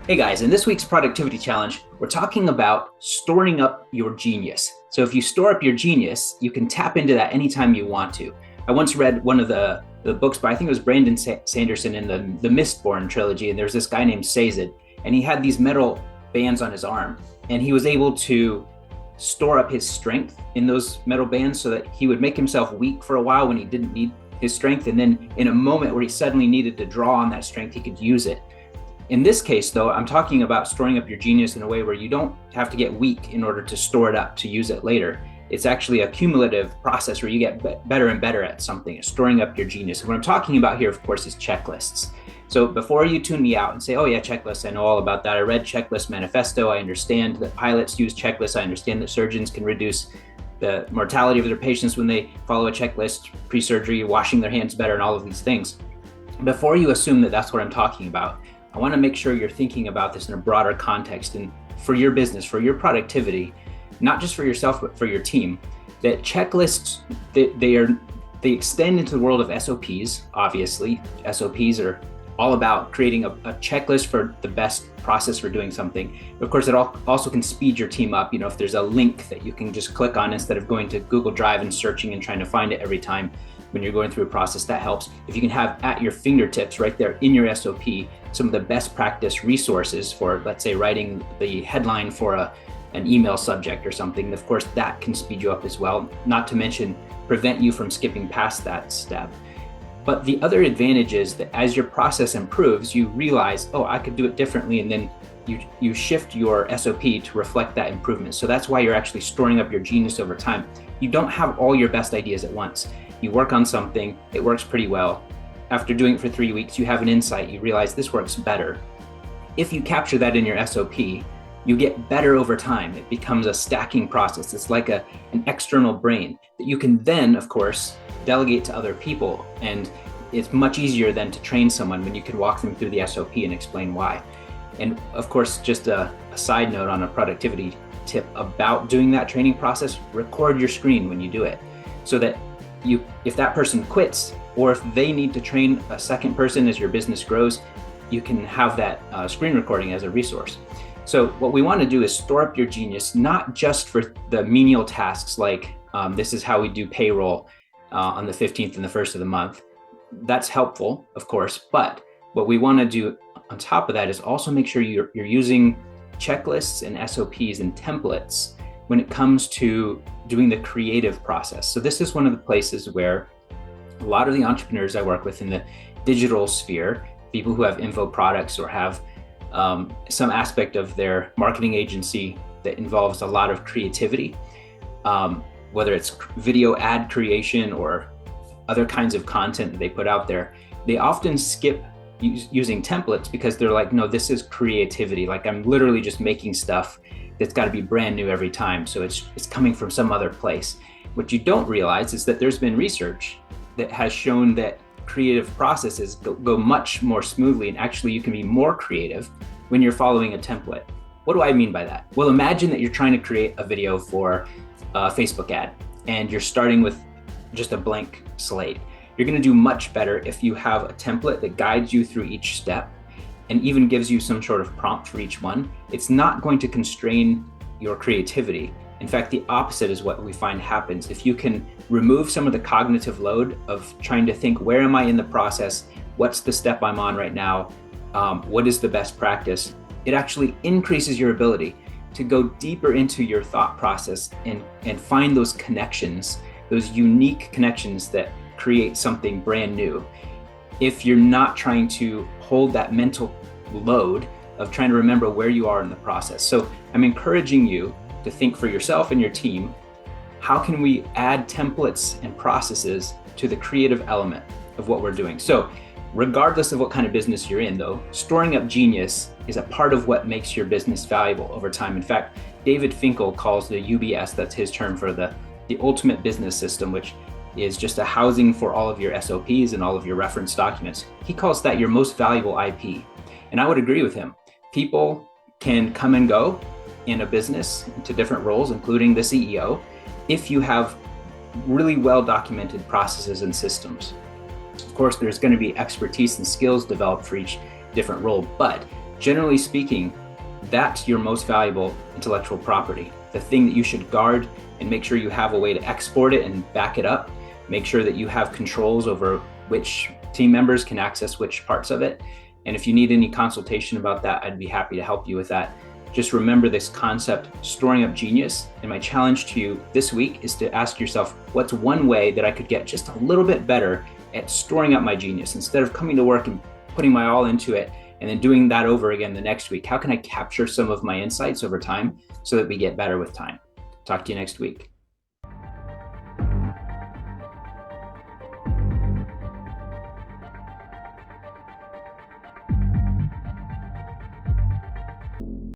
Hey guys, in this week's productivity challenge, we're talking about storing up your genius. So if you store up your genius, you can tap into that anytime you want to. I once read one of the books by, I think it was Brandon Sanderson in the Mistborn trilogy, and there's this guy named Sazed, and he had these metal bands on his arm, and he was able to store up his strength in those metal bands so that he would make himself weak for a while when he didn't need his strength, and then in a moment where he suddenly needed to draw on that strength, he could use it. In this case, though, I'm talking about storing up your genius in a way where you don't have to get weak in order to store it up to use it later. It's actually a cumulative process where you get better and better at something, storing up your genius. And what I'm talking about here, of course, is checklists. So before you tune me out and say, oh yeah, checklists, I know all about that. I read Checklist Manifesto. I understand that pilots use checklists. I understand that surgeons can reduce the mortality of their patients when they follow a checklist, pre-surgery, washing their hands better, and all of these things. Before you assume that that's what I'm talking about, I want to make sure you're thinking about this in a broader context and for your business, for your productivity, not just for yourself, but for your team. That checklists, they extend into the world of SOPs. Obviously, SOPs are all about creating a checklist for the best process for doing something. Of course, it also can speed your team up. You know, if there's a link that you can just click on instead of going to Google Drive and searching and trying to find it every time when you're going through a process, that helps. If you can have at your fingertips right there in your SOP some of the best practice resources for, let's say, writing the headline for an email subject or something, of course, that can speed you up as well, not to mention prevent you from skipping past that step. But the other advantage is that as your process improves, you realize, oh, I could do it differently, and then you shift your SOP to reflect that improvement. So that's why you're actually storing up your genius over time. You don't have all your best ideas at once. You work on something, it works pretty well. After doing it for 3 weeks, you have an insight, you realize this works better. If you capture that in your SOP, you get better over time. It becomes a stacking process. It's like an external brain that you can then, of course, delegate to other people. And it's much easier than to train someone when you can walk them through the SOP and explain why. And of course, just a side note on a productivity tip about doing that training process, record your screen when you do it so that if that person quits or if they need to train a second person as your business grows, you can have that screen recording as a resource. So what we want to do is store up your genius, not just for the menial tasks like this is how we do payroll on the 15th and the 1st of the month. That's helpful, of course, but what we want to do on top of that is also make sure you're using checklists and SOPs and templates when it comes to doing the creative process. So this is one of the places where a lot of the entrepreneurs I work with in the digital sphere, people who have info products or have some aspect of their marketing agency that involves a lot of creativity, whether it's video ad creation or other kinds of content that they put out there, they often skip using templates because they're like, no, this is creativity. Like I'm literally just making stuff that's got to be brand new every time. So it's coming from some other place. What you don't realize is that there's been research that has shown that creative processes go much more smoothly, and actually you can be more creative when you're following a template. What do I mean by that? Well, imagine that you're trying to create a video for a Facebook ad and you're starting with just a blank slate. You're going to do much better if you have a template that guides you through each step and even gives you some sort of prompt for each one. It's not going to constrain your creativity. In fact, the opposite is what we find happens. If you can remove some of the cognitive load of trying to think, where am I in the process? What's the step I'm on right now? What is the best practice? It actually increases your ability to go deeper into your thought process and find those connections, those unique connections that create something brand new. If you're not trying to hold that mental load of trying to remember where you are in the process. So I'm encouraging you to think for yourself and your team, how can we add templates and processes to the creative element of what we're doing? So regardless of what kind of business you're in though, storing up genius is a part of what makes your business valuable over time. In fact, David Finkel calls the UBS, that's his term for the ultimate business system, which is just a housing for all of your SOPs and all of your reference documents. He calls that your most valuable IP. And I would agree with him. People can come and go in a business to different roles, including the CEO, if you have really well documented processes and systems. Of course, there's going to be expertise and skills developed for each different role, but Generally speaking, that's your most valuable intellectual property, the thing that you should guard and make sure you have a way to export it and back it up. Make sure that you have controls over which team members can access which parts of it. And if you need any consultation about that, I'd be happy to help you with that. Just remember this concept, storing up genius. And my challenge to you this week is to ask yourself, what's one way that I could get just a little bit better at storing up my genius? Instead of coming to work and putting my all into it and then doing that over again the next week, how can I capture some of my insights over time so that we get better with time? Talk to you next week.